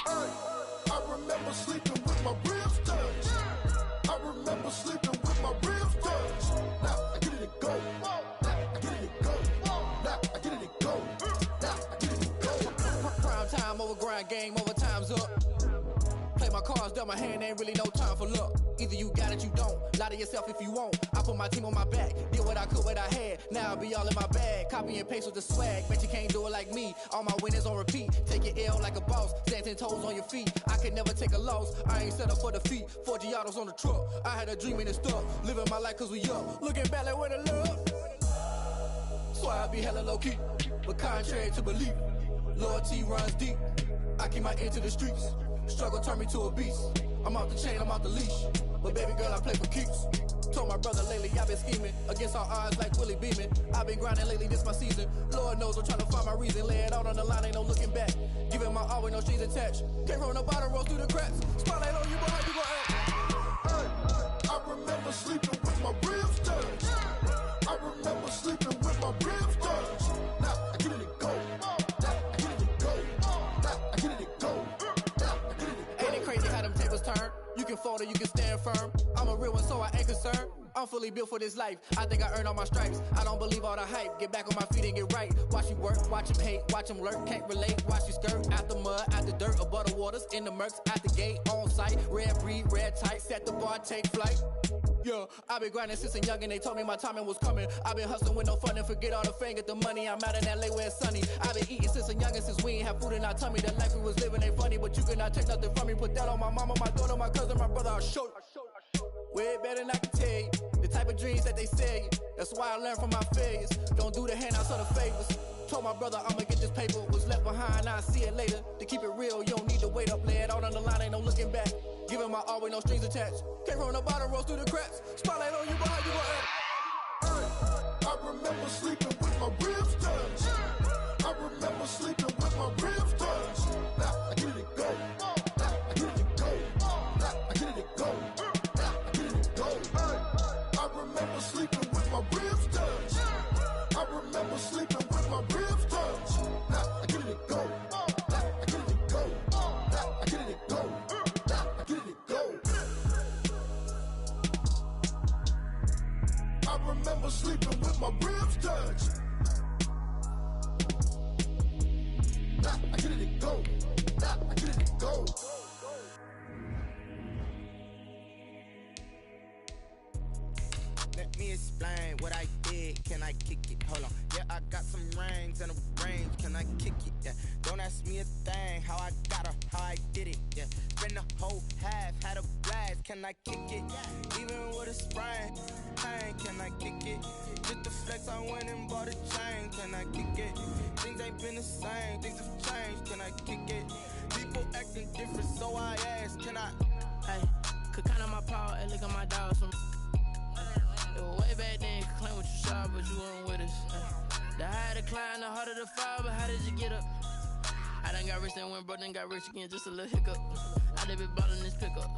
I remember sleeping with my ribs touched. I remember sleeping with my ribs touched. Now I get it and go. Now I get it and go. Now I get it and go. Now I get it and go. Prime time over grind, game over, time's up. Play my cards, dealt my hand, ain't really no time for luck. Either you got it, you don't. Lie to yourself if you won't. I put my team on my back, did what I could, what I had. Now I be all in my bag, copy and paste with the swag. Bet you can't do it like me. All my winners on repeat. Take your L like a boss, stand 10 toes on your feet. I can never take a loss. I ain't set up for defeat. 4 Giottos on the truck. I had a dream and it stuck. Living my life cause we up. Looking back like where the love. So I be hella low key, but contrary to belief, loyalty runs deep. I keep my ear to the streets. Struggle turned me to a beast. I'm off the chain, I'm off the leash. But baby girl, I play for keeps. Told my brother lately, I've been scheming against all odds like Willie Beeman. I've been grinding lately, this my season. Lord knows I'm trying to find my reason. Lay it out on the line, ain't no looking back. Giving my all with no strings attached. Came from the bottom, roll through the cracks. Spotlight on you, boy, how you gon' act? I remember sleeping with my ribs touched. I remember sleeping with my ribs touched. Now I get it and go. Now I get it and go. Now I get it and go. Now I get it and go. Ain't it crazy how them tables turn? You can fold or you can stand firm. I'm a real one, so I ain't concerned. I'm fully built for this life. I think I earned all my stripes. I don't believe all the hype. Get back on my feet and get right. Watch you work, watch him hate, watch him lurk. Can't relate, watch you skirt. Out the mud, out the dirt, above the waters, in the murks, out the gate, on site. Red breed, red tight, set the bar, take flight. Yeah, I been grinding since a youngin', they told me my timing was coming. I been hustling with no fun and forget all the fame, get the money. I'm out in LA where it's sunny. I been eating since a youngin', since we ain't have food in our tummy. The life we was living ain't funny, but you cannot take nothing from me. Put that on my mama, my daughter, my cousin, my brother, I'll show you. Way better than I can tell you. The type of dreams that they sell you. That's why I learned from my failures. Don't do the handouts or the favors. Told my brother I'ma get this paper. Was left behind, I'll see it later. To keep it real, you don't need to wait up. Lay it out on the line, ain't no looking back. Giving my all with no strings attached. Came from the bottom, rose through the cracks. Spotlight on you, boy, how you gon' act? I remember sleeping with my ribs touched. I remember sleeping with my ribs touched. Now I get it and go. Now I get it and go. Now I get it and go. Now I get it and go. I remember sleeping with my ribs touched. I remember sleeping with my ribs touched. Now I get it and go. Now I get it and go. Now I get it and go. Now I get it and go. I remember sleeping with my ribs touched. Now I get it and go. Now I get it and go. Let me explain what I did. Can I kick it? Hold on. Yeah, I got some rings and a range. Can I kick it? Yeah. Don't ask me a thing. How I got her, how I did it. Yeah. Spend the whole half, had a blast. Can I kick it? Even with a sprain. Pain, can I kick it? Just the flex, I went and bought a chain. Can I kick it? Things ain't been the same. Things have changed. Can I kick it? People acting different, so I ask. Can I? Hey, could count on my power and look at my dogs from. It was way back then, could claim what you saw, but you weren't with us. The higher the climb, the harder the fall, but how did you get up? I done got rich, then went broke, then got rich again, just a little hiccup. I done been ballin' this pickup.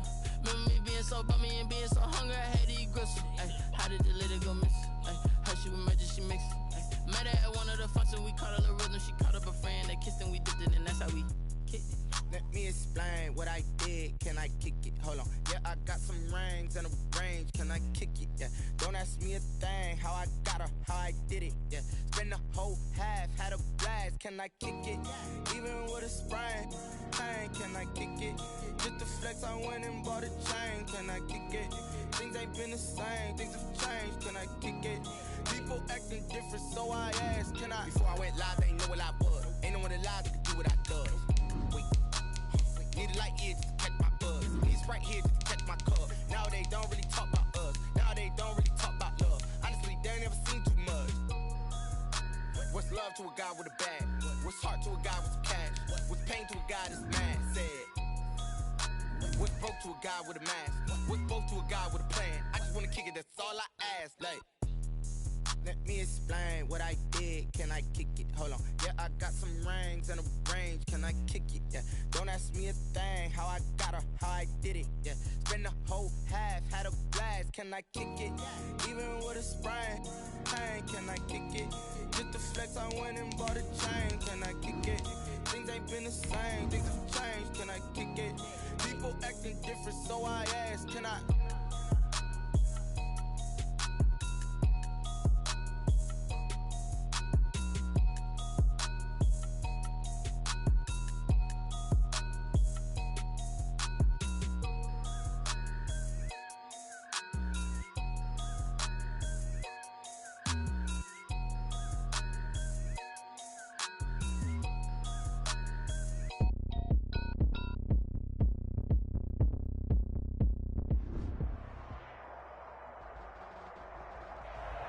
Remember me being so bummy and being so hungry, I had to eat gristle. Ay, how did the little go miss? Ay, her she was magic, she mixed. Ay, met her at one of the functions, we caught a little rhythm. She caught up a friend, they kissed and we dipped it, and that's how we kicked it. Let me explain what I did. Can I kick it? Hold on. Yeah, I got some rings and a range. Can I kick it? Yeah. Don't ask me a thing. How I got her, how I did it. Yeah. Spend the whole half, had a blast. Can I kick it? Even with a sprain. Pain, can I kick it? Just the flex, I went and bought a chain. Can I kick it? Things ain't been the same. Things have changed. Can I kick it? People acting different, so I asked. Can I? Before I went live, they ain't know what I was. Ain't no one alive that could do what I does. Wait. Need a light here just to catch my buzz. Need a Sprite here just to catch my cup. Now they don't really talk about us. Now they don't really talk about love. Honestly, they ain't never seen too much. What's love to a guy with a bag? What's heart to a guy with some cash? What's pain to a guy that's mad? Said. What's broke to a guy with a mask? What's broke to a guy with a plan? I just wanna kick it, that's all I ask. Like, Let me explain what I did. Can I kick it? Hold on. Yeah, I got some rings and a range. Can I kick it? Yeah. Don't ask me a thing. How I got her, how I did it. Yeah. Spend the whole half, had a blast. Can I kick it? Even with a sprain. Pain, can I kick it? Just the flex, I went and bought a chain. Can I kick it? Things ain't been the same. Things have changed. Can I kick it? People acting different, so I ask. Can I?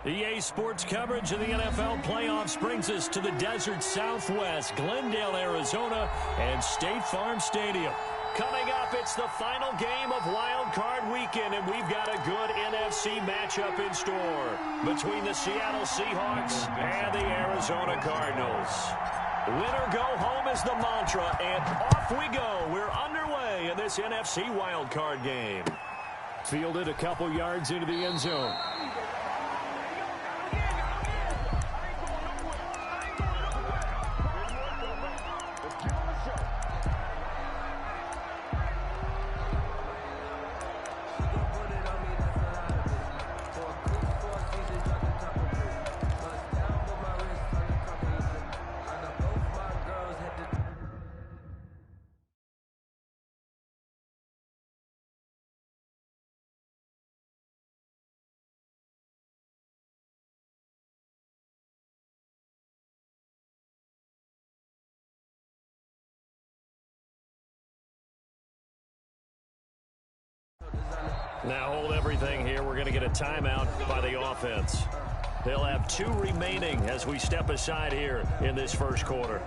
EA Sports coverage of the NFL playoffs brings us to the desert Southwest, Glendale, Arizona, and State Farm Stadium. Coming up, it's the final game of Wild Card Weekend, and we've got a good NFC matchup in store between the Seattle Seahawks and the Arizona Cardinals. Win or go home is the mantra, and off we go. We're underway in this NFC Wild Card game. Fielded a couple yards into the end zone. Now hold everything here. We're going to get a timeout by the offense. They'll have 2 remaining as we step aside here in this first quarter.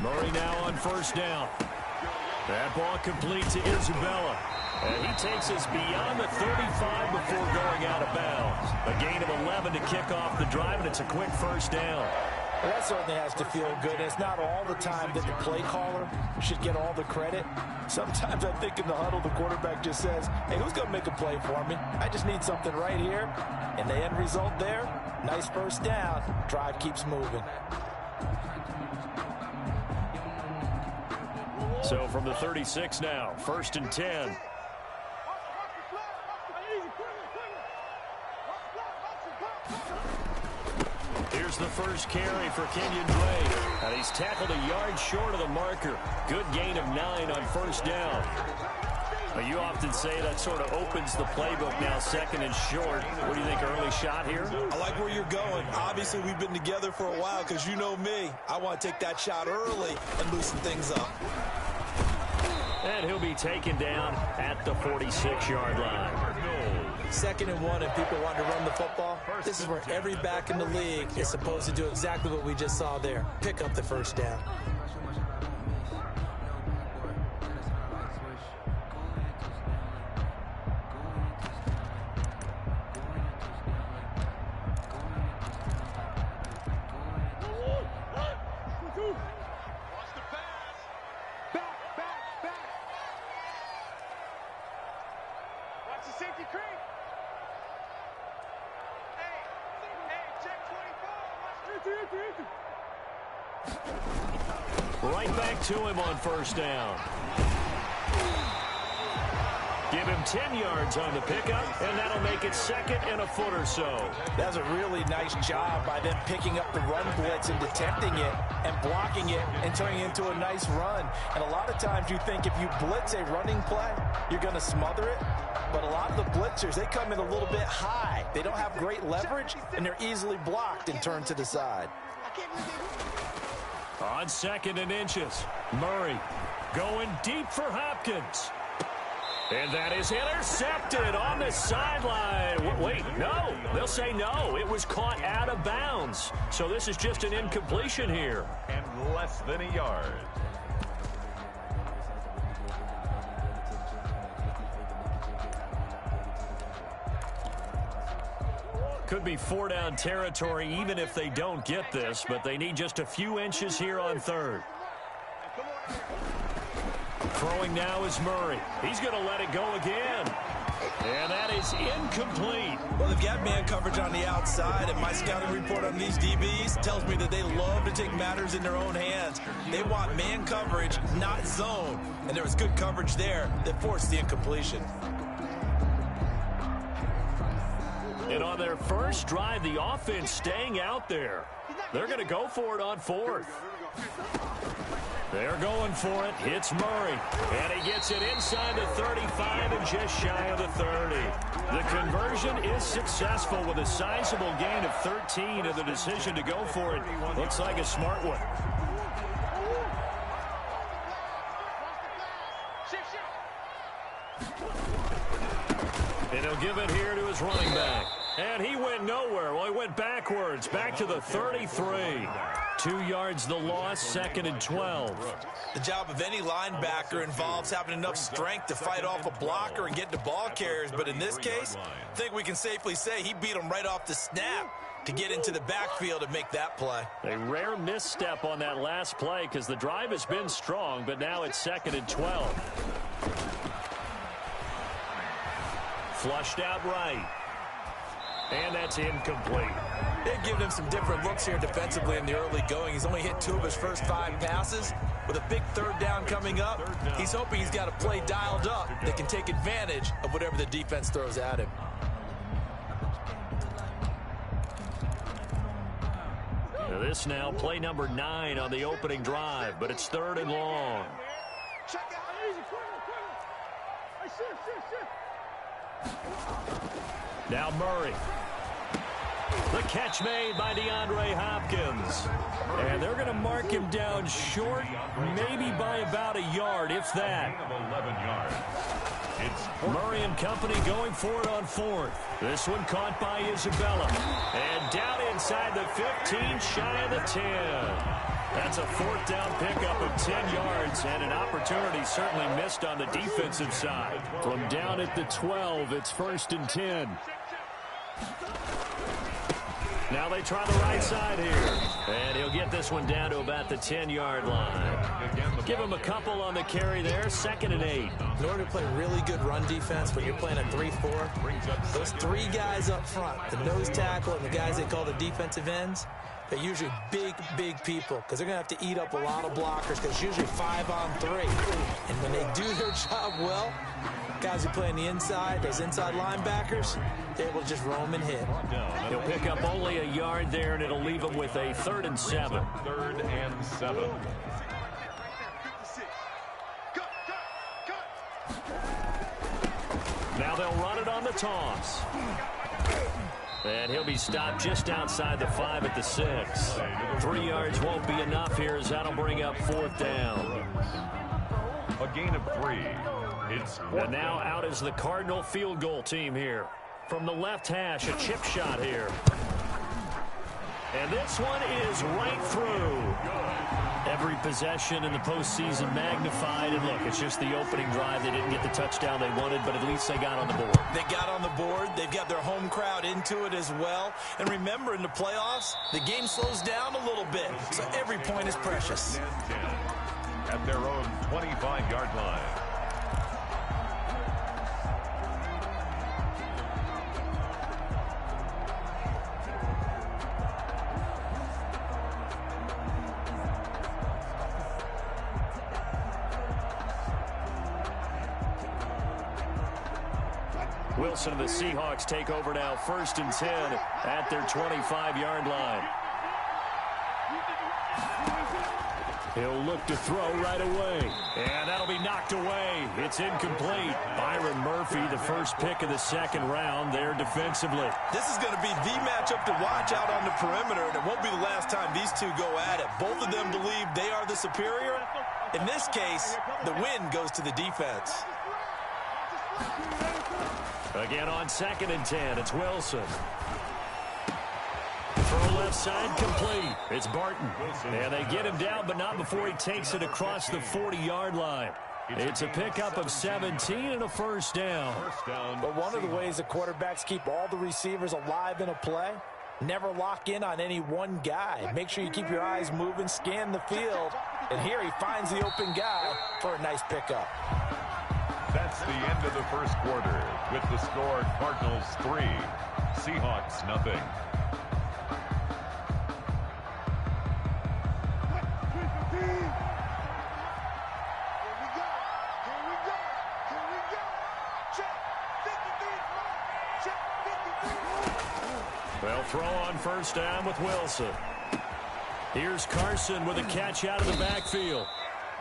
Murray now on first down. That ball complete to Isabella. And he takes us beyond the 35 before going out of bounds. A gain of 11 to kick off the drive, and it's a quick first down. Well, that certainly has to feel good. It's not all the time that the play caller should get all the credit. Sometimes I think in the huddle, the quarterback just says, hey, who's going to make a play for me? I just need something right here. And the end result there, nice first down. Drive keeps moving. So from the 36 now, 1st and 10. Here's the first carry for Kenyon Drake. And he's tackled a yard short of the marker. Good gain of 9 on first down. Now, you often say that sort of opens the playbook now, 2nd and short. What do you think, early shot here? I like where you're going. Obviously, we've been together for a while because you know me. I want to take that shot early and loosen things up. And he'll be taken down at the 46-yard line. 2nd and 1, and people want to run the football. This is where every back in the league is supposed to do exactly what we just saw there. Pick up the first down. Right back to him on first down. Give him 10 yards on the pickup, and that'll make it 2nd and a foot or so. That's a really nice job by them picking up the run blitz and detecting it and blocking it and turning it into a nice run. And a lot of times you think if you blitz a running play, you're going to smother it. But a lot of the blitzers, they come in a little bit high. They don't have great leverage, and they're easily blocked and turned to the side. On 2nd and inches, Murray going deep for Hopkins. And that is intercepted on the sideline. Wait, no. They'll say no. It was caught out of bounds. So this is just an incompletion here. And less than a yard. Could be 4-down territory even if they don't get this, but they need just a few inches here on 3rd. Throwing now is Murray. He's going to let it go again. And that is incomplete. Well, they've got man coverage on the outside, and my scouting report on these DBs tells me that they love to take matters in their own hands. They want man coverage, not zone. And there was good coverage there that forced the incompletion. And on their first drive, the offense staying out there. They're going to go for it on 4th. They're going for it. It's Murray. And he gets it inside the 35 and just shy of the 30. The conversion is successful with a sizable gain of 13, and the decision to go for it looks like a smart one. And he'll give it here to his running back. And he went nowhere. Well, he went backwards, back to the 33. 2 yards the loss, 2nd and 12. The job of any linebacker involves having enough strength to fight off a blocker and get to ball carriers. But in this case, I think we can safely say he beat him right off the snap to get into the backfield and make that play. A rare misstep on that last play because the drive has been strong, but now it's 2nd and 12. Flushed out right. And that's incomplete. They've given him some different looks here defensively in the early going. He's only hit 2 of his first 5 passes. With a big 3rd down coming up, he's hoping he's got a play dialed up that can take advantage of whatever the defense throws at him. This now play number 9 on the opening drive, but it's 3rd and long. Now Murray. The catch made by DeAndre Hopkins. And they're going to mark him down short, maybe by about a yard, if that. 11 yards. Murray and company going for it on 4th. This one caught by Isabella. And down inside the 15, shy of the 10. That's a 4th down pickup of 10 yards, and an opportunity certainly missed on the defensive side. From down at the 12, it's 1st and 10. Now they try the right side here. And he'll get this one down to about the 10-yard line. Give him a couple on the carry there. 2nd and 8. In order to play really good run defense when you're playing a 3-4, those 3 guys up front, the nose tackle and the guys they call the defensive ends, they're usually big, big people because they're going to have to eat up a lot of blockers because usually 5 on 3. And when they do their job well, guys who play on the inside, those inside linebackers, they're able to just roam and hit. He'll pick up only a yard there, and it'll leave him with a 3rd and 7. 3rd and 7. Now they'll run it on the toss. And he'll be stopped just outside the 5 at the 6. 3 yards won't be enough here as that'll bring up 4th down. A gain of 3. And now out is the Cardinal field goal team here. From the left hash, a chip shot here. And this one is right through. Every possession in the postseason magnified. And look, it's just the opening drive. They didn't get the touchdown they wanted, but at least they got on the board. They got on the board. They've got their home crowd into it as well. And remember, in the playoffs, the game slows down a little bit. So every point is precious. At their own 25-yard line. Wilson and the Seahawks take over now, 1st and 10 at their 25-yard line. He'll look to throw right away. And that'll be knocked away. It's incomplete. Byron Murphy, the first pick of the second round there defensively. This is going to be the matchup to watch out on the perimeter, and it won't be the last time these two go at it. Both of them believe they are the superior. In this case, the win goes to the defense. Again on 2nd and 10, it's Wilson. Throw left side complete. It's Barton. And they get him down, but not before he takes it across the 40-yard line. It's a pickup of 17 and a first down. But one of the ways the quarterbacks keep all the receivers alive in a play, never lock in on any one guy. Make sure you keep your eyes moving, scan the field. And here he finds the open guy for a nice pickup. That's the end of the first quarter with the score Cardinals 3, Seahawks nothing. Well, throw on first down with Wilson. Here's Carson with a catch out of the backfield.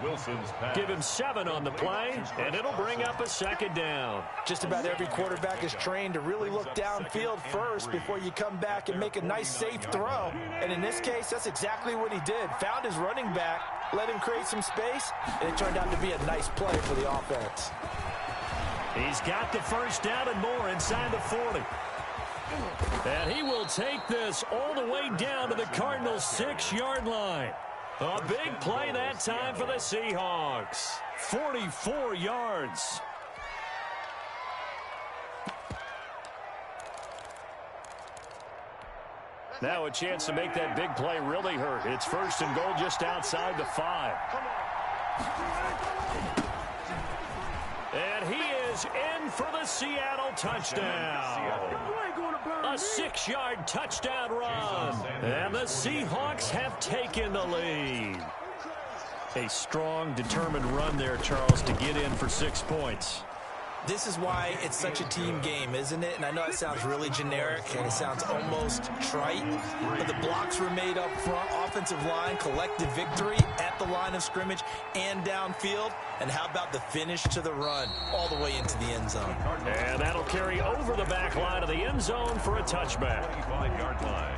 Wilson's pass. Give him 7 on the play, and it'll bring up a second down. Just about every quarterback is trained to really look downfield first before you come back and make a nice, safe throw. And in this case, that's exactly what he did. Found his running back, let him create some space, and it turned out to be a nice play for the offense. He's got the first down and more inside the 40. And he will take this all the way down to the Cardinals' 6-yard line. A big play that time for the Seahawks. 44 yards. Now a chance to make that big play really hurt. It's 1st and goal just outside the 5. And he is in for the Seattle touchdown. A 6-yard touchdown run. And the Seahawks have taken the lead. A strong, determined run there, Charles, to get in for 6 points. This is why it's such a team game, isn't it? And I know it sounds really generic and it sounds almost trite, but the blocks were made up front, offensive line, collective victory at the line of scrimmage and downfield. And how about the finish to the run all the way into the end zone? And that'll carry over the back line of the end zone for a touchback. 25-yard line.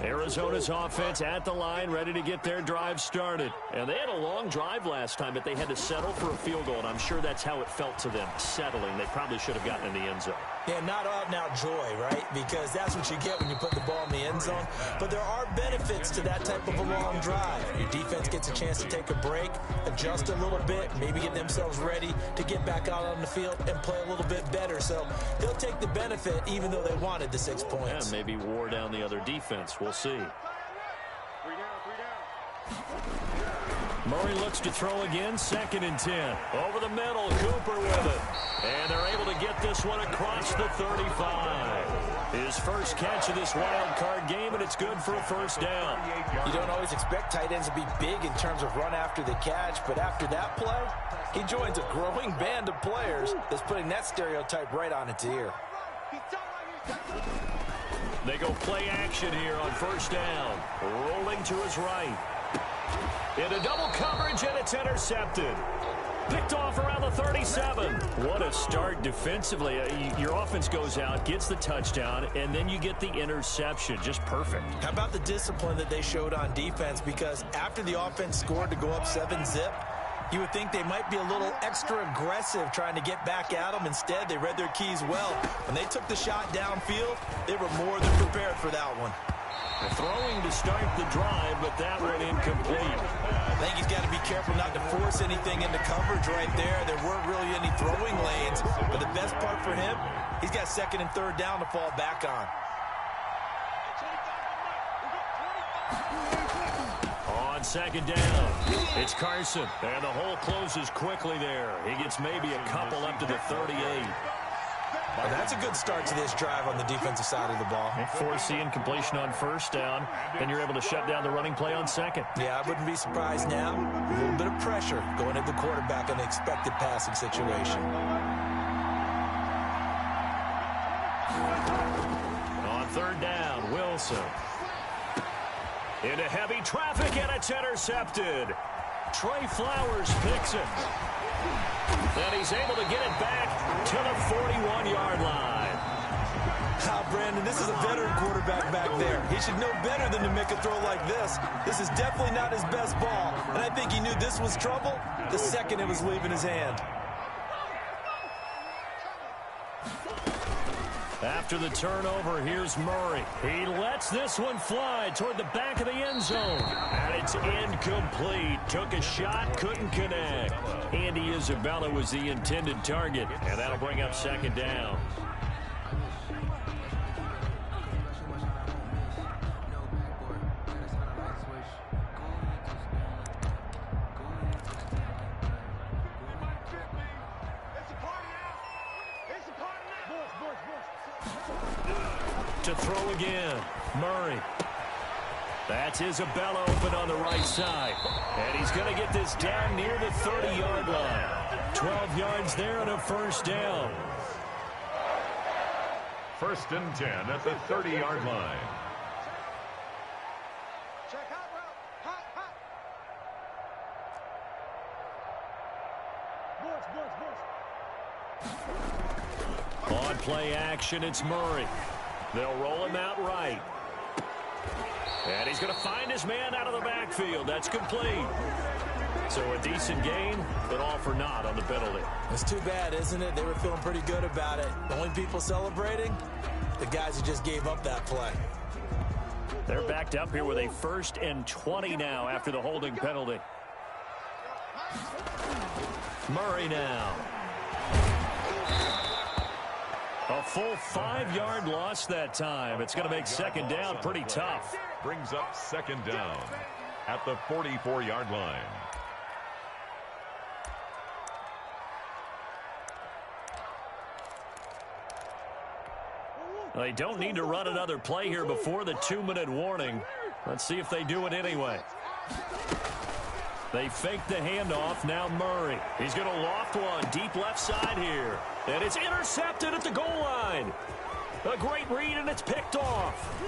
Arizona's offense at the line, ready to get their drive started. And they had a long drive last time, but they had to settle for a field goal, and I'm sure that's how it felt to them, settling. They probably should have gotten in the end zone. Yeah, not out-and-out joy, right? Because that's what you get when you put the ball in the end zone. But there are benefits to that type of a long drive. Your defense gets a chance to take a break, adjust a little bit, maybe get themselves ready to get back out on the field and play a little bit better. So they'll take the benefit even though they wanted the 6 points. Yeah, maybe wore down the other defense. We'll see. Murray looks to throw again, 2nd and 10. Over the middle, Cooper with it. And they're able to get this one across the 35. His first catch of this wild card game, and it's good for a first down. You don't always expect tight ends to be big in terms of run after the catch, but after that play, he joins a growing band of players that's putting that stereotype right on its ear. They go play action here on first down. Rolling to his right. Into double coverage, and it's intercepted. Picked off around the 37. What a start defensively. Your offense goes out, gets the touchdown, and then you get the interception. Just perfect. How about the discipline that they showed on defense? Because after the offense scored to go up 7-zip, you would think they might be a little extra aggressive trying to get back at them. Instead, they read their keys well. When they took the shot downfield, they were more than prepared for that one. Throwing to start the drive, but that one incomplete. I think he's got to be careful not to force anything into coverage right there. There weren't really any throwing lanes, but the best part for him, he's got 2nd and 3rd down to fall back on. On 2nd down, it's Carson, and the hole closes quickly there. He gets maybe a couple up to the 38. Well, that's a good start to this drive on the defensive side of the ball. And forcing completion on first down, then you're able to shut down the running play on second. Yeah, I wouldn't be surprised now. A little bit of pressure going at the quarterback in the expected passing situation. On third down, Wilson. Into heavy traffic, and it's intercepted. Trey Flowers picks it. And he's able to get it back to the 41-yard line. Brandon, this is a veteran quarterback back there. He should know better than to make a throw like this. This is definitely not his best ball. And I think he knew this was trouble the second it was leaving his hand. After the turnover, here's Murray. He lets this one fly toward the back of the end zone. And it's incomplete. Took a shot, couldn't connect. Andy Isabella was the intended target. And that'll bring up second down. To throw again, Murray. That's Isabella open on the right side. And he's going to get this down near the 30-yard line. 12 yards there and a first down. 1st and 10 at the 30-yard line. On play action, it's Murray. They'll roll him out right. And he's going to find his man out of the backfield. That's complete. So a decent gain, but all for naught on the penalty. It's too bad, isn't it? They were feeling pretty good about it. The only people celebrating, the guys who just gave up that play. They're backed up here with a 1st and 20 now after the holding penalty. Murray now. A full 5-yard loss that time. It's going to make second down pretty tough. Brings up second down at the 44-yard line. They don't need to run another play here before the 2-minute warning. Let's see if they do it anyway. They fake the handoff. Now Murray. He's going to loft one deep left side here. And it's intercepted at the goal line. A great read, and it's picked off.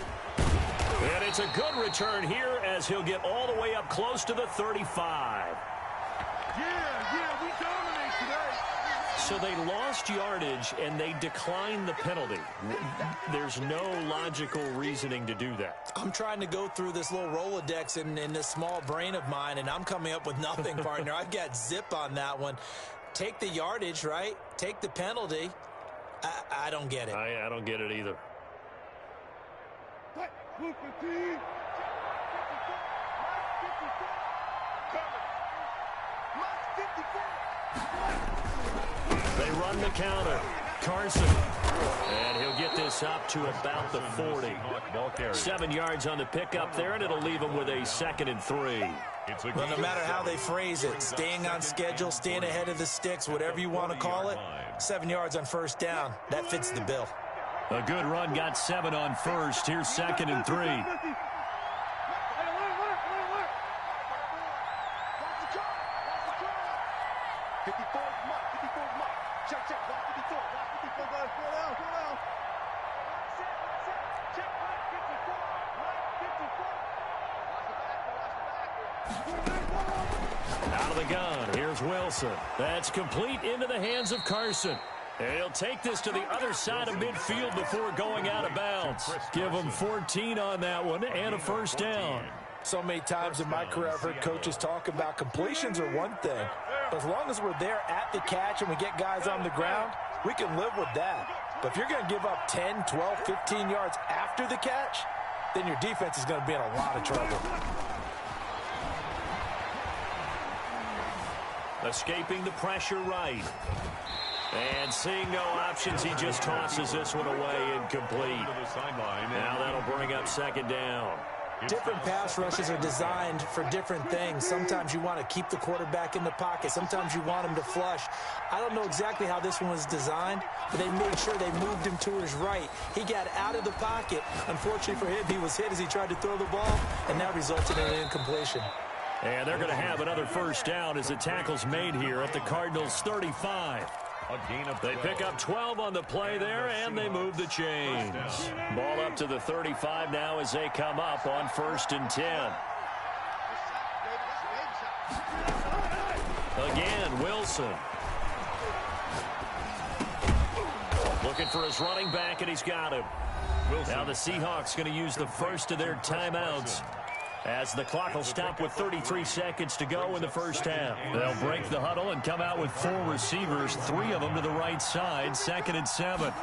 And it's a good return here as he'll get all the way up close to the 35. Yeah, we dominate today. So they lost yardage, and they declined the penalty. There's no logical reasoning to do that. I'm trying to go through this little Rolodex in this small brain of mine, and I'm coming up with nothing, partner. I've got zip on that one. Take the yardage, right? Take the penalty. I don't get it. I don't get it either. They run the counter. Carson. And he'll get this up to about the 40. 7 yards on the pickup there, and it'll leave him with a 2nd and 3. Well, no matter how they phrase it, staying on schedule, staying ahead of the sticks, whatever you want to call it, 7 yards on first down, that fits the bill. A good run, got 7 on first. Here's 2nd and 3. Out of the gun, here's Wilson. That's complete into the hands of Carson. And he'll take this to the other side of midfield before going out of bounds. Give him 14 on that one and a first down. So many times in my career I've heard coaches talk about completions are one thing. But as long as we're there at the catch and we get guys on the ground, we can live with that. But if you're going to give up 10, 12, 15 yards after the catch, then your defense is going to be in a lot of trouble. Escaping the pressure right. And seeing no options, he just tosses this one away incomplete. Now that'll bring up second down. Different pass rushes are designed for different things. Sometimes you want to keep the quarterback in the pocket. Sometimes you want him to flush. I don't know exactly how this one was designed, but they made sure they moved him to his right. He got out of the pocket. Unfortunately for him, he was hit as he tried to throw the ball, and that resulted in an incompletion. And they're going to have another first down as the tackle's made here at the Cardinals' 35. They pick up 12 on the play there, and they move the chains. Ball up to the 35 now as they come up on 1st and 10. Again, Wilson. Looking for his running back, and he's got him. Now the Seahawks going to use the first of their timeouts, as the clock will stop with 33 seconds to go in the first half. They'll break the huddle and come out with 4 receivers, 3 of them to the right side, 2nd and 7.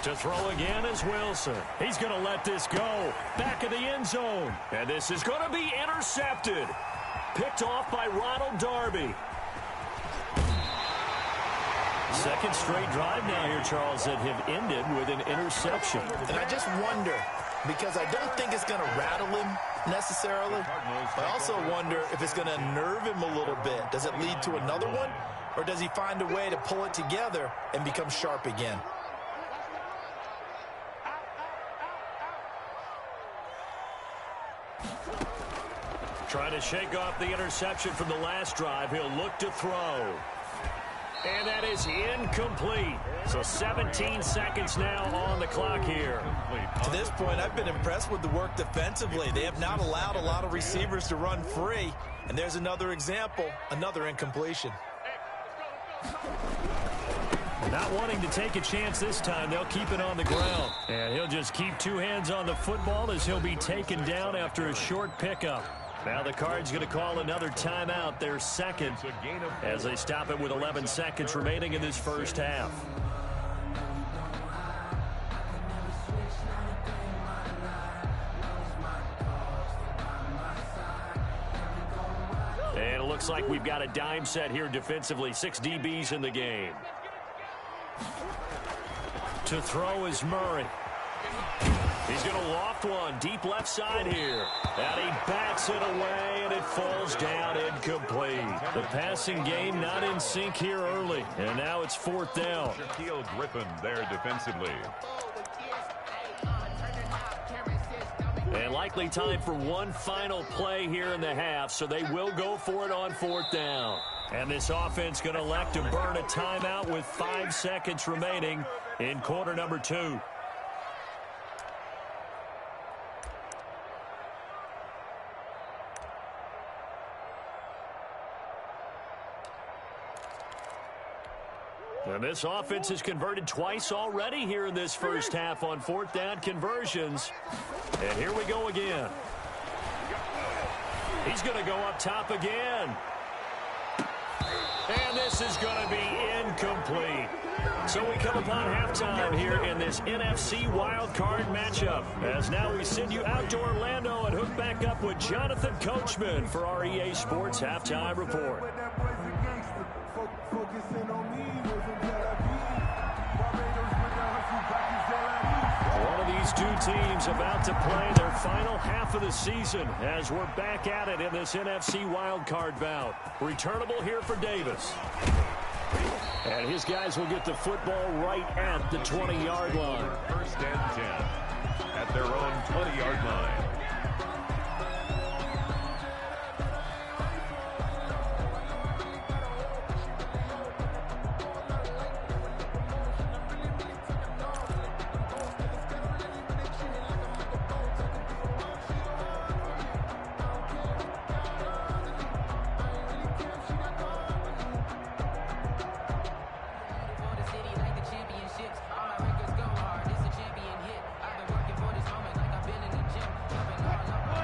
To throw again is Wilson. He's going to let this go. Back of the end zone. And this is going to be intercepted. Picked off by Ronald Darby. Second straight drive now here, Charles, that have ended with an interception. And I just wonder, because I don't think it's going to rattle him necessarily. I also wonder if it's going to nerve him a little bit. Does it lead to another one, or does he find a way to pull it together and become sharp again? Trying to shake off the interception from the last drive. He'll look to throw. And that is incomplete. So 17 seconds now on the clock here. To this point, I've been impressed with the work defensively. They have not allowed a lot of receivers to run free. And there's another example, another incompletion. Not wanting to take a chance this time, they'll keep it on the ground. And he'll just keep 2 hands on the football as he'll be taken down after a short pickup. Now the Cards going to call another timeout, their second, as they stop it with 11 seconds remaining in this first half. And it looks like we've got a dime set here defensively. 6 DBs in the game. To throw is Murray. He's going to loft one deep left side here. And he bats it away, and it falls down incomplete. The passing game not in sync here early. And now it's 4th down. Shaquille Griffin there defensively. And likely time for one final play here in the half, so they will go for it on 4th down. And this offense going to elect to burn a timeout with 5 seconds remaining in quarter number 2. And this offense has converted twice already here in this first half on 4th down conversions. And here we go again. He's going to go up top again. And this is going to be incomplete. So we come upon halftime here in this NFC wildcard matchup. As now we send you out to Orlando and hook back up with Jonathan Coachman for our EA Sports Halftime Report. These 2 teams about to play their final half of the season as we're back at it in this NFC wildcard bout. Returnable here for Davis. And his guys will get the football right at the 20-yard line. 1st and 10 at their own 20-yard line.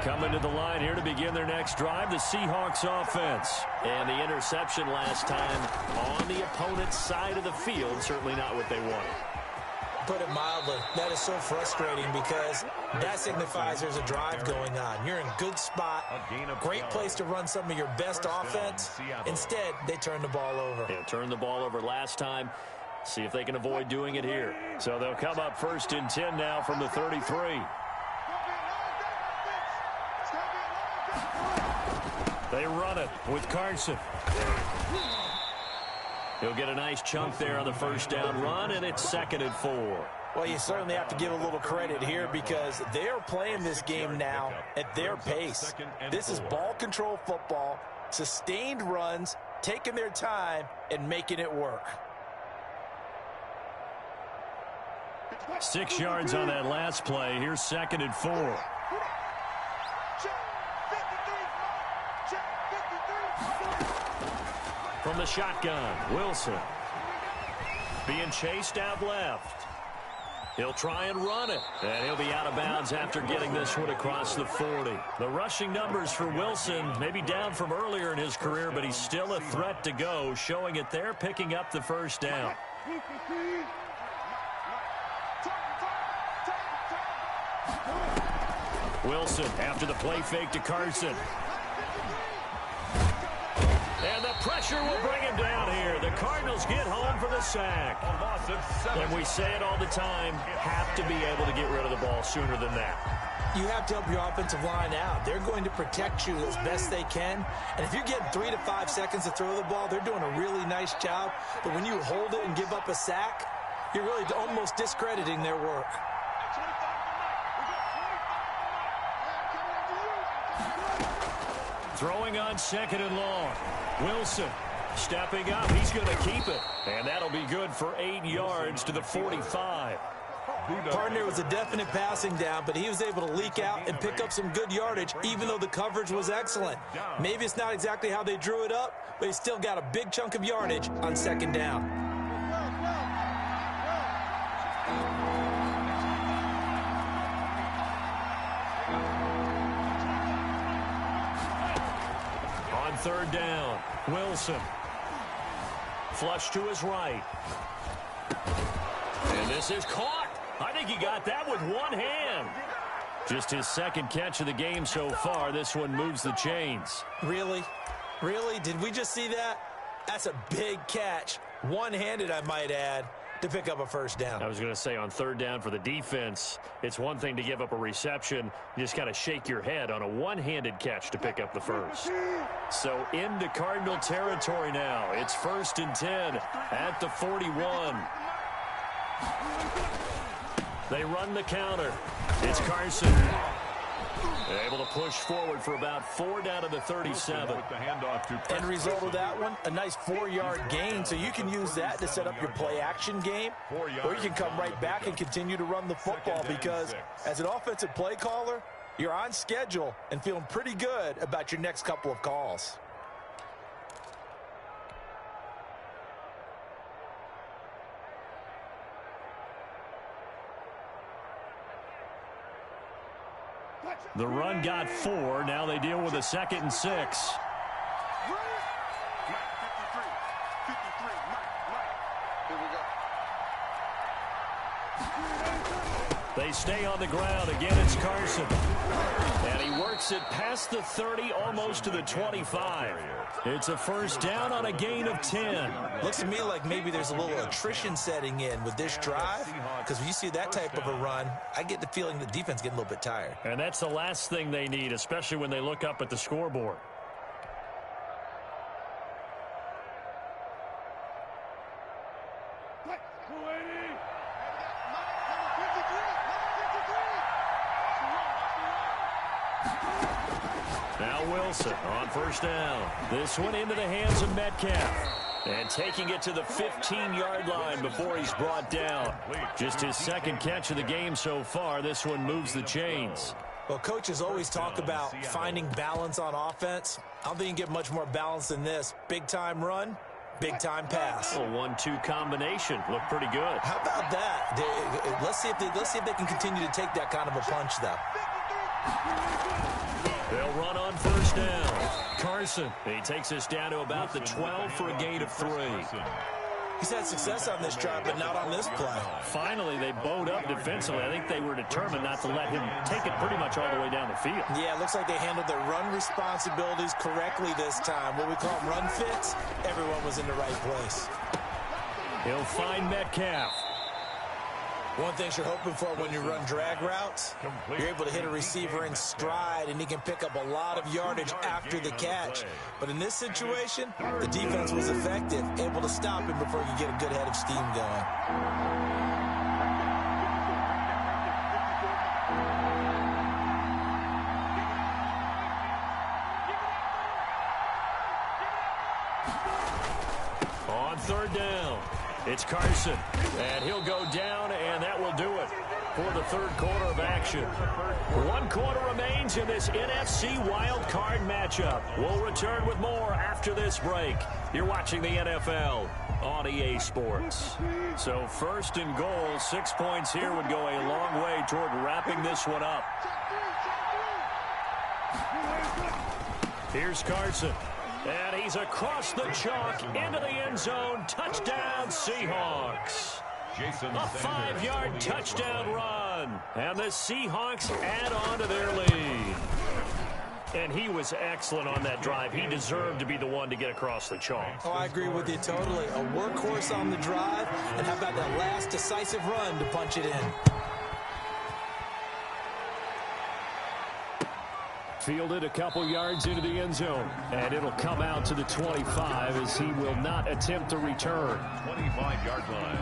Coming to the line here to begin their next drive, the Seahawks offense. And the interception last time on the opponent's side of the field, certainly not what they wanted. Put it mildly, that is so frustrating because that signifies there's a drive going on. You're in good spot, great place to run some of your best offense. Instead, they turn the ball over. Yeah, turned the ball over last time. See if they can avoid doing it here. So they'll come up 1st and 10 now from the 33. They run it with Carson. He'll get a nice chunk there on the first down run, and it's 2nd and 4. Well, you certainly have to give a little credit here because they're playing this game now at their pace. This is ball control football, sustained runs, taking their time, and making it work. 6 yards on that last play. Here's 2nd and 4. From the shotgun, Wilson. Being chased out left. He'll try and run it. And he'll be out of bounds after getting this one across the 40. The rushing numbers for Wilson maybe down from earlier in his career, but he's still a threat to go, showing it there, picking up the first down. Wilson after the play fake to Carson. And the pressure will bring him down here. The Cardinals get home for the sack. And we say it all the time, have to be able to get rid of the ball sooner than that. You have to help your offensive line out. They're going to protect you as best they can. And if you're getting 3 to 5 seconds to throw the ball, they're doing a really nice job. But when you hold it and give up a sack, you're really almost discrediting their work. Throwing on 2nd and long. Wilson stepping up. He's going to keep it. And that'll be good for 8 yards to the 45. Partner was a definite passing down, but he was able to leak out and pick up some good yardage, even though the coverage was excellent. Maybe it's not exactly how they drew it up, but he still got a big chunk of yardage on 2nd down. On 3rd down, Wilson. Flush to his right. And this is caught. I think he got that with one hand. Just his 2nd catch of the game so far. This one moves the chains. Really? Really? Did we just see that? That's a big catch. One-handed, I might add, to pick up a first down. I was going to say on 3rd down for the defense, it's one thing to give up a reception. You just got to shake your head on a one-handed catch to pick up the first. So into Cardinal territory now. It's 1st and 10 at the 41. They run the counter. It's Carson. Able to push forward for about 4 down to the 37. End result of that one, a nice 4-yard gain, so you can use that to set up your play-action game, or you can come right back and continue to run the football because as an offensive play caller, you're on schedule and feeling pretty good about your next couple of calls. The run got 4. Now they deal with a 2nd and 6. They stay on the ground. Again, it's Carson. And he works it past the 30, almost to the 25. It's a first down on a gain of 10. Looks to me like maybe there's a little attrition setting in with this drive, because when you see that type of a run, I get the feeling the defense getting a little bit tired. And that's the last thing they need, especially when they look up at the scoreboard. Now Wilson on first down. This one into the hands of Metcalf. And taking it to the 15-yard line before he's brought down. Just his 2nd catch of the game so far. This one moves the chains. Well, coaches always talk about finding balance on offense. I don't think you can get much more balance than this. Big-time run, big-time pass. A 1-2 combination. Looked pretty good. How about that? Let's see if they can continue to take that kind of a punch, though. They'll run on first down. Carson. He takes us down to about the 12 for a gain of 3. He's had success on this drive, but not on this play. Finally, they bowed up defensively. I think they were determined not to let him take it pretty much all the way down the field. Yeah, it looks like they handled their run responsibilities correctly this time. What we call them run fits, everyone was in the right place. He'll find Metcalf. One thing you're hoping for when you run drag routes, you're able to hit a receiver in stride, and he can pick up a lot of yardage after the catch. But in this situation, the defense was effective, able to stop him before he could get a good head of steam going. On third down, it's Carson, and he'll go down, and that will do it for the third quarter of action. 1 quarter remains in this NFC Wild Card matchup. We'll return with more after this break. You're watching the NFL on EA Sports. So first and goal, 6 points here would go a long way toward wrapping this one up. Here's Carson. And he's across the chalk into the end zone. Touchdown, Seahawks. A 5-yard touchdown run. And the Seahawks add on to their lead. And he was excellent on that drive. He deserved to be the one to get across the chalk. Oh, I agree with you totally. A workhorse on the drive. And how about that last decisive run to punch it in? Fielded a couple yards into the end zone, and it'll come out to the 25 as he will not attempt to return. 25-yard line.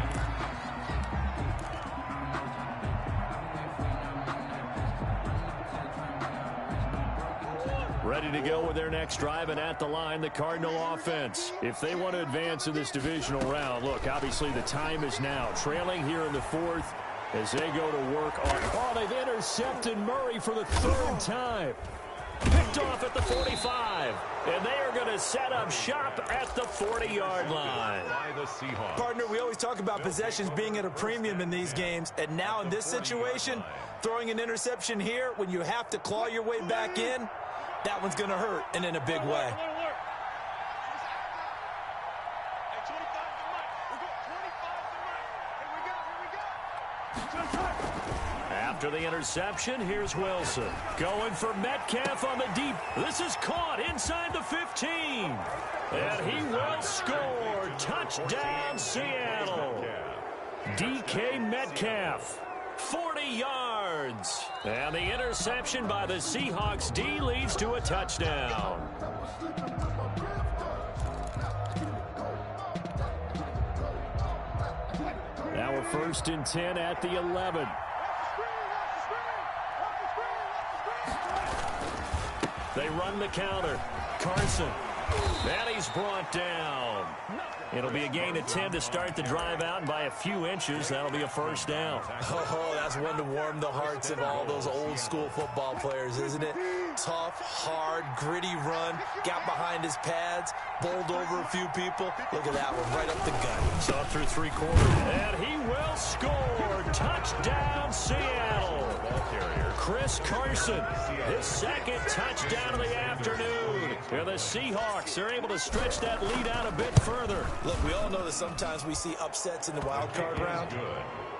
Ready to go with their next drive, and at the line, the Cardinal offense. If they want to advance in this divisional round, look, obviously the time is now. Trailing here in the fourth as they go to work on... Oh, they've intercepted Murray for the third time. Picked off at the 45, and they are going to set up shop at the 40-yard line. Partner, we always talk about possessions being at a premium in these games, and now in this situation, throwing an interception here when you have to claw your way back in, that one's going to hurt, and in a big way. After the interception, here's Wilson. Going for Metcalf on the deep. This is caught inside the 15. And he will score. Touchdown, Seattle. DK Metcalf, 40 yards. And the interception by the Seahawks D leads to a touchdown. Now we're first and 10 at the 11. They run the counter. Carson. And he's brought down. It'll be a gain of 10 to start the drive out, and by a few inches, that'll be a first down. Oh, that's one to warm the hearts of all those old-school football players, isn't it? Tough, hard, gritty run. Got behind his pads, bowled over a few people. Look at that one, right up the gut. So up through 3 quarters, and he will score. Touchdown, Seattle. Chris Carson, his second touchdown of the afternoon. And the Seahawks are able to stretch that lead out a bit further. Look, we all know that sometimes we see upsets in the wild card round.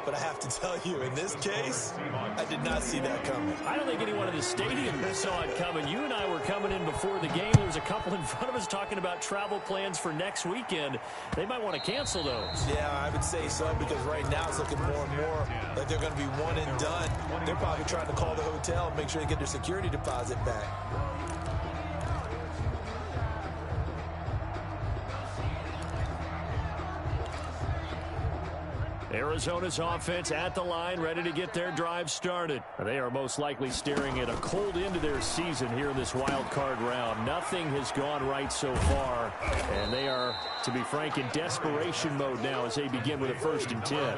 But I have to tell you, in this case, I did not see that coming. I don't think anyone in the stadium saw it coming. You and I were coming in before the game. There was a couple in front of us talking about travel plans for next weekend. They might want to cancel those. Yeah, I would say so, because right now it's looking more and more like they're going to be one and done. They're probably trying to call the hotel and make sure they get their security deposit back. Arizona's offense at the line, ready to get their drive started. They are most likely staring at a cold end to their season here in this wild card round. Nothing has gone right so far, and they are, to be frank, in desperation mode now as they begin with a first and 10.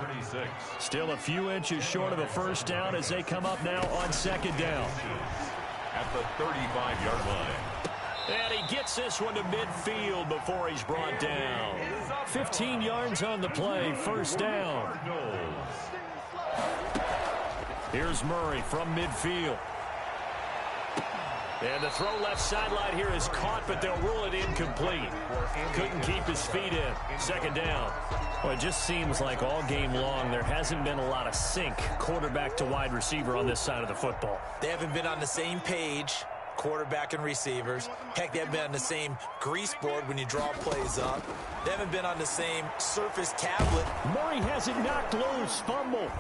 Still a few inches short of a first down as they come up now on second down. At the 35-yard line. And he gets this one to midfield before he's brought down. 15 yards on the play, first down. Here's Murray from midfield. And the throw left sideline here is caught, but they'll rule it incomplete. Couldn't keep his feet in. Second down. Well, it just seems like all game long there hasn't been a lot of sync quarterback to wide receiver on this side of the football. They haven't been on the same page quarterback and receivers. Heck, they haven't been on the same grease board when you draw plays up. They haven't been on the same Surface tablet. Murray has it knocked loose. Fumble.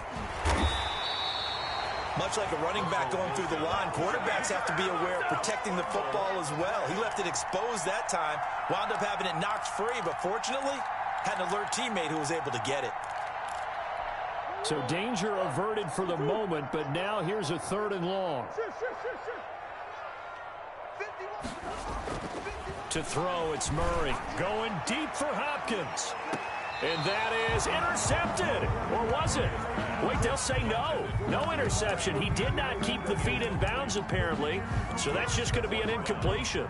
Much like a running back going through the line, quarterbacks have to be aware of protecting the football as well. He left it exposed that time, wound up having it knocked free, but fortunately, had an alert teammate who was able to get it. So danger averted for the moment, but now here's a 3rd and long. To throw, it's Murray. Going deep for Hopkins. And that is intercepted. Or was it? Wait, they'll say no. No interception. He did not keep the feet in bounds, apparently. So that's just going to be an incompletion.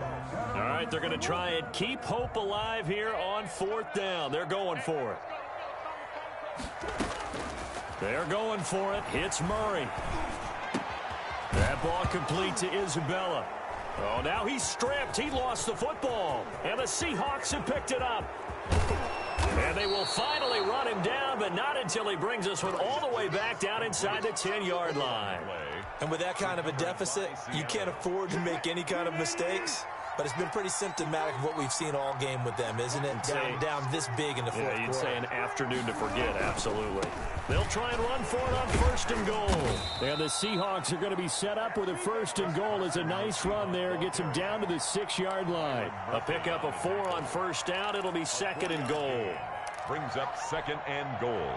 All right, they're going to try and keep hope alive here on 4th down. They're going for it. They're going for it. It's Murray. That ball complete to Isabella. Oh, now he's stripped. He lost the football. And the Seahawks have picked it up. And they will finally run him down, but not until he brings us one all the way back down inside the 10-yard line. And with that kind of a deficit, you can't afford to make any kind of mistakes. But it's been pretty symptomatic of what we've seen all game with them, isn't it? Down this big in the fourth quarter. You'd say an afternoon to forget, absolutely. They'll try and run for it on 1st and goal. And the Seahawks are going to be set up with a 1st and goal. It's a nice run there. Gets them down to the 6-yard line. A pickup of 4 on 1st down. It'll be 2nd and goal. Brings up 2nd and goal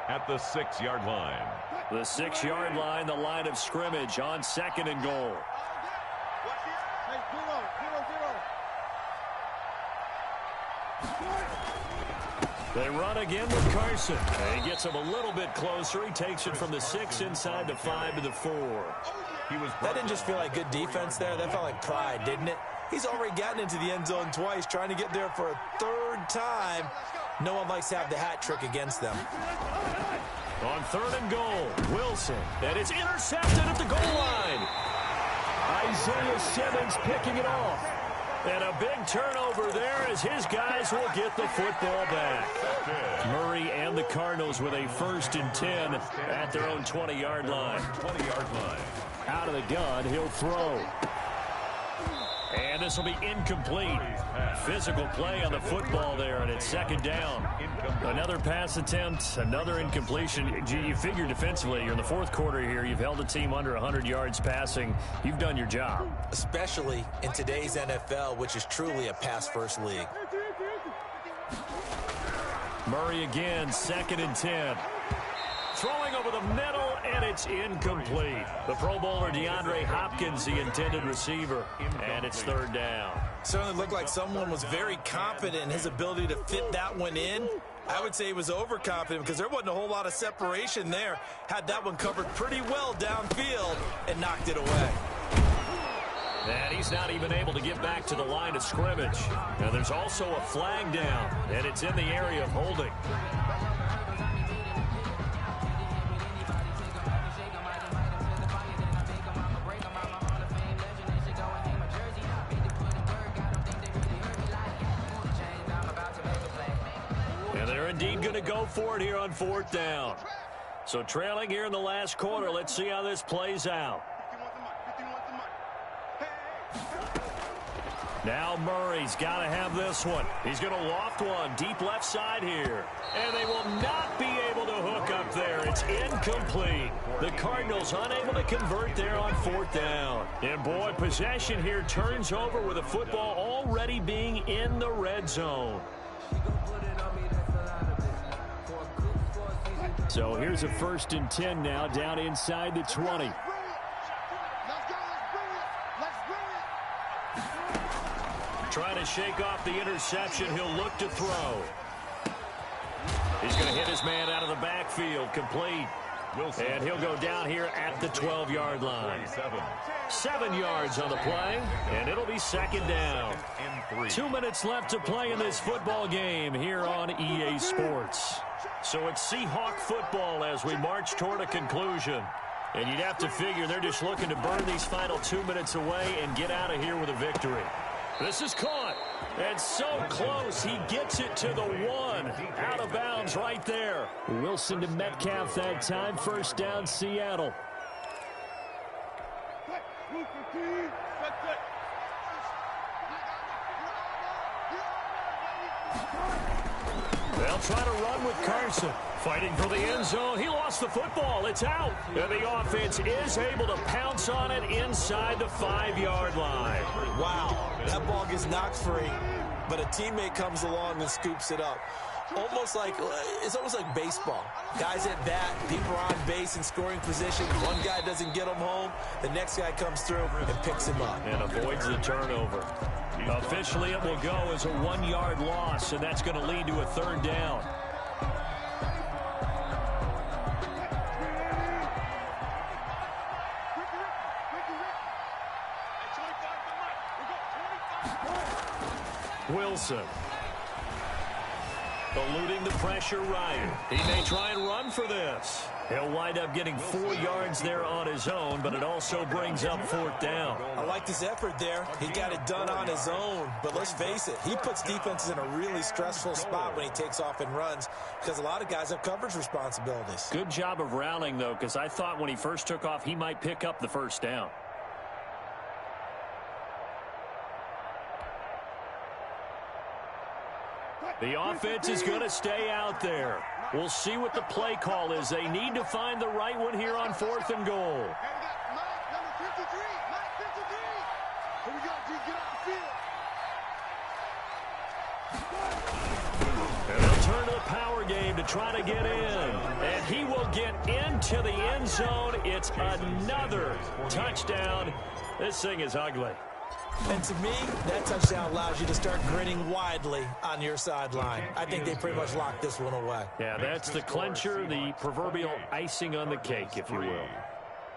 at the 6-yard line. The 6-yard line, the line of scrimmage on 2nd and goal. They run again with Carson. And he gets him a little bit closer. He takes it from the 6 inside the 5 to the 4. That didn't just feel like good defense there. That felt like pride, didn't it? He's already gotten into the end zone twice, trying to get there for a 3rd time. No one likes to have the hat trick against them. On 3rd and goal, Wilson. And it's intercepted at the goal line. Isaiah Simmons picking it off. And a big turnover there as his guys will get the football back. Murray and the Cardinals with a 1st and 10 at their own 20-yard line. 20-yard line. Out of the gun, he'll throw. And this will be incomplete. Physical play on the football there, and it's 2nd down. Another pass attempt, another incompletion. You figure defensively, you're in the 4th quarter here. You've held the team under 100 yards passing. You've done your job. Especially in today's NFL, which is truly a pass-first league. Murray again, 2nd and 10. Throwing over the middle, and it's incomplete. The Pro Bowler DeAndre Hopkins, the intended receiver, and it's 3rd down. Certainly looked like someone was very confident in his ability to fit that one in. I would say he was overconfident because there wasn't a whole lot of separation there. Had that one covered pretty well downfield and knocked it away. And he's not even able to get back to the line of scrimmage. Now there's also a flag down, and it's in the area of holding. Indeed going to go for it here on 4th down. So trailing here in the last quarter. Let's see how this plays out. Now Murray's got to have this one. He's going to loft one deep left side here. And they will not be able to hook up there. It's incomplete. The Cardinals unable to convert there on 4th down. And boy, possession here turns over with the football already being in the red zone. So here's a 1st and 10 now down inside the 20. Trying to shake off the interception. He'll look to throw. He's going to hit his man out of the backfield. Complete. Wilson. And he'll go down here at the 12-yard line. 7 yards on the play, and it'll be 2nd down. 2 minutes left to play in this football game here on EA Sports. So it's Seahawk football as we march toward a conclusion. And you'd have to figure they're just looking to burn these final 2 minutes away and get out of here with a victory. This is caught. And so close. He gets it to the 1. Out of bounds right there. Wilson to Metcalf that time. 1st down, Seattle. They'll try to run with Carson. Fighting for the end zone. He lost the football. It's out. And the offense is able to pounce on it inside the 5-yard line. Wow. That ball gets knocked free, but a teammate comes along and scoops it up. It's almost like baseball. Guys at bat, people are on base in scoring position. One guy doesn't get him home. The next guy comes through and picks him up. And avoids the turnover. Officially, it will go as a 1-yard loss, and that's going to lead to a 3rd down. Wilson. Eluding the pressure right. He may try and run for this. He'll wind up getting 4 yards there on his own, but it also brings up 4th down. I like his effort there. He got it done on his own, but let's face it, he puts defenses in a really stressful spot when he takes off and runs because a lot of guys have coverage responsibilities. Good job of rallying, though, because I thought when he first took off, he might pick up the 1st down. The offense is going to stay out there. We'll see what the play call is. They need to find the right one here on 4th and goal. And they'll turn to the power game to try to get in. And he will get into the end zone. It's another touchdown. This thing is ugly. And to me, that touchdown allows you to start grinning widely on your sideline. I think they pretty much locked this one away. Yeah, that's the clincher, the proverbial icing on the cake, if you will.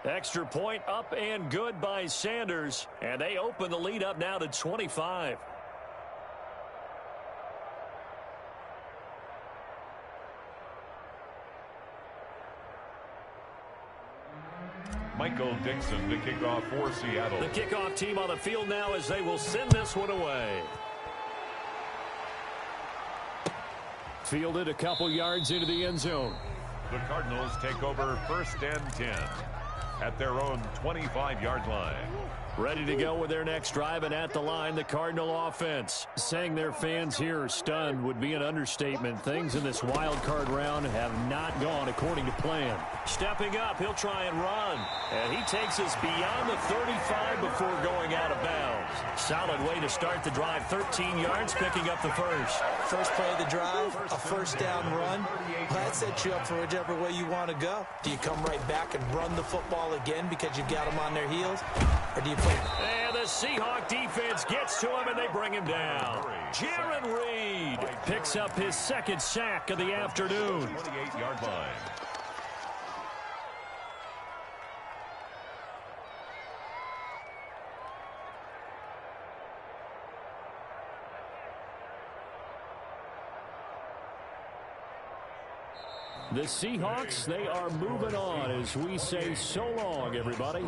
Extra point up and good by Sanders. And they open the lead up now to 25. Michael Dixon to kick off for Seattle. The kickoff team on the field now as they will send this one away. Fielded a couple yards into the end zone. The Cardinals take over 1st and 10 at their own 25-yard line. Ready to go with their next drive, and at the line, the Cardinal offense. Saying their fans here are stunned would be an understatement. Things in this wild card round have not gone according to plan. Stepping up, he'll try and run. And he takes us beyond the 35 before going out of bounds. Solid way to start the drive. 13 yards, picking up the first. First play of the drive, a 1st down run. That sets you up for whichever way you want to go. Do you come right back and run the football again because you've got them on their heels? Or do you play? And the Seahawk defense gets to him, and they bring him down. Jaron Reed picks up his 2nd sack of the afternoon. 28-yard line. The Seahawks, they are moving on as we say so long, everybody.